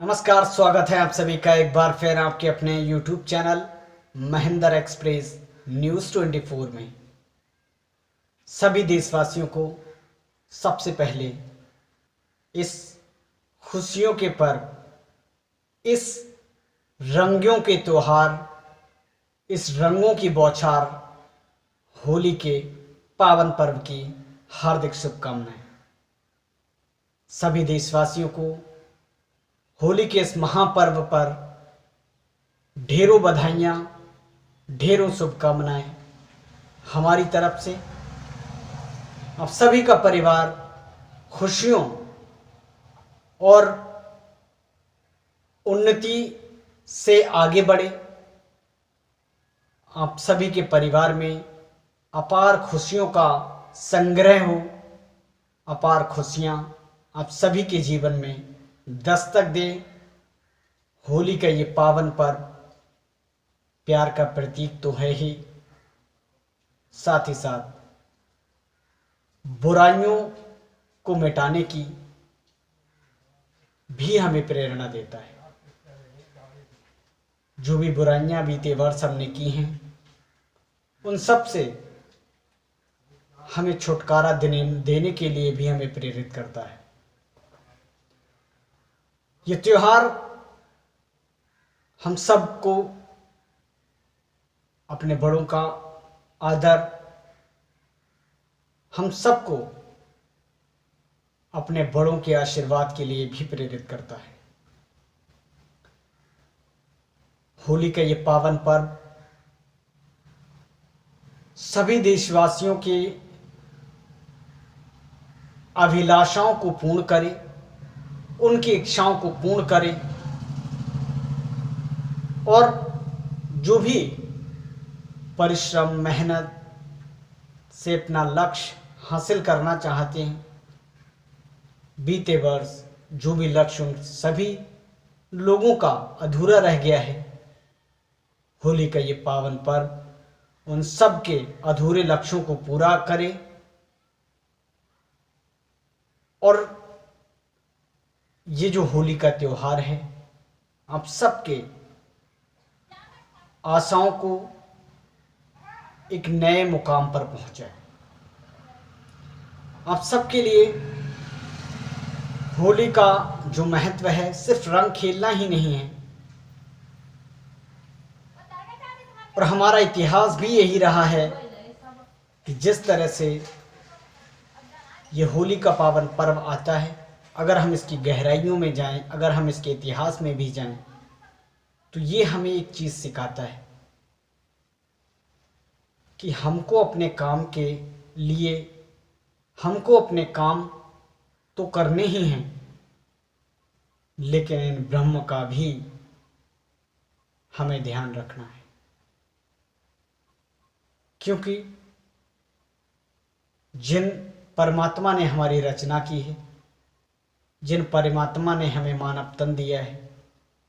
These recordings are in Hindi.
नमस्कार, स्वागत है आप सभी का एक बार फिर आपके अपने YouTube channel Mahendra express news 24 में। सभी देशवासियों को सबसे पहले इस खुशियों के पर्व, इस रंगों के त्योहार, इस रंगों की बौछार होली के पावन पर्व की हार्दिक शुभकामनाएं। सभी देशवासियों को होली के इस महापर्व पर ढेरों बधाइयाँ, ढेरों शुभकामनाएं हमारी तरफ से। आप सभी का परिवार खुशियों और उन्नति से आगे बढ़े। आप सभी के परिवार में अपार खुशियों का संग्रह हो, अपार खुशियाँ आप सभी के जीवन में दस्तक दे। होली का ये पावन पर्व प्यार का प्रतीक तो है ही, साथ ही साथ बुराइयों को मिटाने की भी हमें प्रेरणा देता है। जो भी बुराइयां बीते वर्ष हमने की हैं, उन सब से हमें छुटकारा देने के लिए भी हमें प्रेरित करता है। ये त्योहार हम सबको अपने बड़ों का आदर, हम सबको अपने बड़ों के आशीर्वाद के लिए भी प्रेरित करता है। होली का ये पावन पर्व सभी देशवासियों के अभिलाषाओं को पूर्ण करे, उनकी इच्छाओं को पूर्ण करे और जो भी परिश्रम मेहनत से अपना लक्ष्य हासिल करना चाहते हैं, बीते वर्ष जो भी लक्ष्य उन सभी लोगों का अधूरा रह गया है, होली का ये पावन पर्व उन सब के अधूरे लक्ष्यों को पूरा करे और ये जो होली का त्योहार है आप सबके आशाओं को एक नए मुकाम पर पहुंचाए। आप सबके लिए होली का जो महत्व है सिर्फ रंग खेलना ही नहीं है, और हमारा इतिहास भी यही रहा है कि जिस तरह से ये होली का पावन पर्व आता है, अगर हम इसकी गहराइयों में जाएं, अगर हम इसके इतिहास में भी जाएं, तो ये हमें एक चीज़ सिखाता है कि हमको अपने काम के लिए, हमको अपने काम तो करने ही हैं, लेकिन इन ब्रह्म का भी हमें ध्यान रखना है। क्योंकि जिन परमात्मा ने हमारी रचना की है, जिन परमात्मा ने हमें मानव तन दिया है,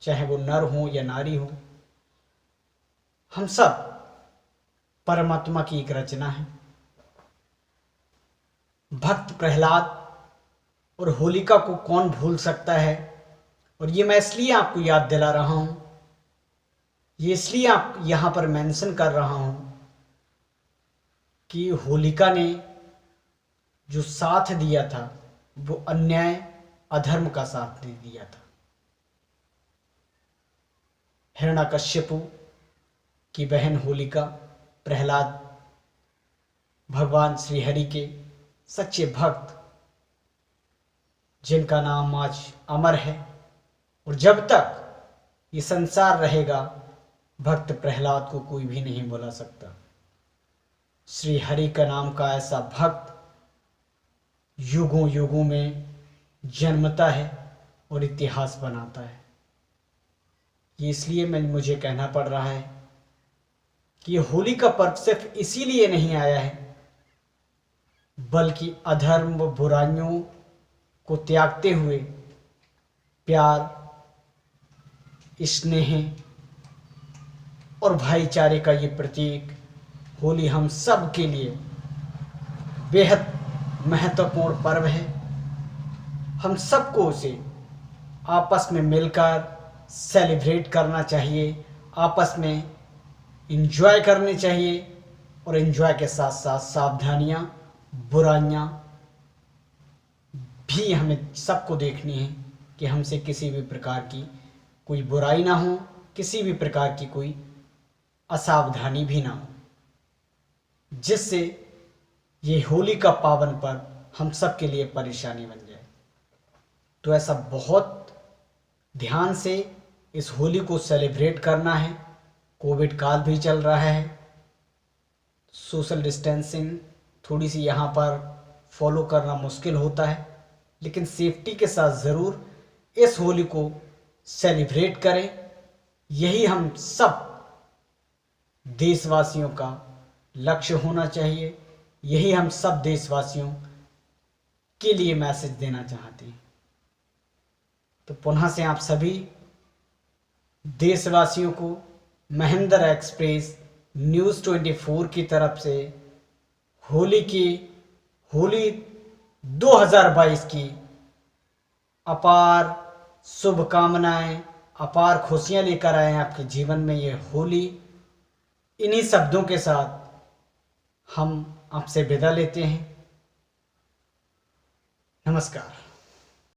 चाहे वो नर हो या नारी हो, हम सब परमात्मा की एक रचना है। भक्त प्रहलाद और होलिका को कौन भूल सकता है। और ये मैं इसलिए आपको याद दिला रहा हूं, ये इसलिए आप यहां पर मेंशन कर रहा हूं कि होलिका ने जो साथ दिया था वो अन्याय अधर्म का साथ नहीं दिया था। हिरण्यकश्यपु की बहन होलिका, प्रहलाद भगवान श्री हरि के सच्चे भक्त, जिनका नाम आज अमर है, और जब तक ये संसार रहेगा भक्त प्रहलाद को कोई भी नहीं भुला सकता। श्री हरि का नाम का ऐसा भक्त युगों युगों में जन्मता है और इतिहास बनाता है। ये इसलिए मुझे कहना पड़ रहा है कि ये होली का पर्व सिर्फ इसीलिए नहीं आया है, बल्कि अधर्म व बुराइयों को त्यागते हुए प्यार, स्नेह और भाईचारे का ये प्रतीक होली हम सब के लिए बेहद महत्वपूर्ण पर्व है। हम सबको उसे आपस में मिलकर सेलिब्रेट करना चाहिए, आपस में एंजॉय करनी चाहिए और एंजॉय के साथ साथ सावधानियाँ, बुराइयाँ भी हमें सबको देखनी है कि हमसे किसी भी प्रकार की कोई बुराई ना हो, किसी भी प्रकार की कोई असावधानी भी ना हो, जिससे ये होली का पावन पर्व हम सब के लिए परेशानी बन जाए। तो ऐसा बहुत ध्यान से इस होली को सेलिब्रेट करना है। कोविड काल भी चल रहा है, सोशल डिस्टेंसिंग थोड़ी सी यहाँ पर फॉलो करना मुश्किल होता है, लेकिन सेफ्टी के साथ ज़रूर इस होली को सेलिब्रेट करें। यही हम सब देशवासियों का लक्ष्य होना चाहिए, यही हम सब देशवासियों के लिए मैसेज देना चाहते हैं। तो पुनः से आप सभी देशवासियों को महेंद्र एक्सप्रेस न्यूज़ 24 की तरफ से होली 2022 की अपार शुभकामनाएं, अपार खुशियां लेकर आए हैं आपके जीवन में ये होली। इन्हीं शब्दों के साथ हम आपसे विदा लेते हैं। नमस्कार।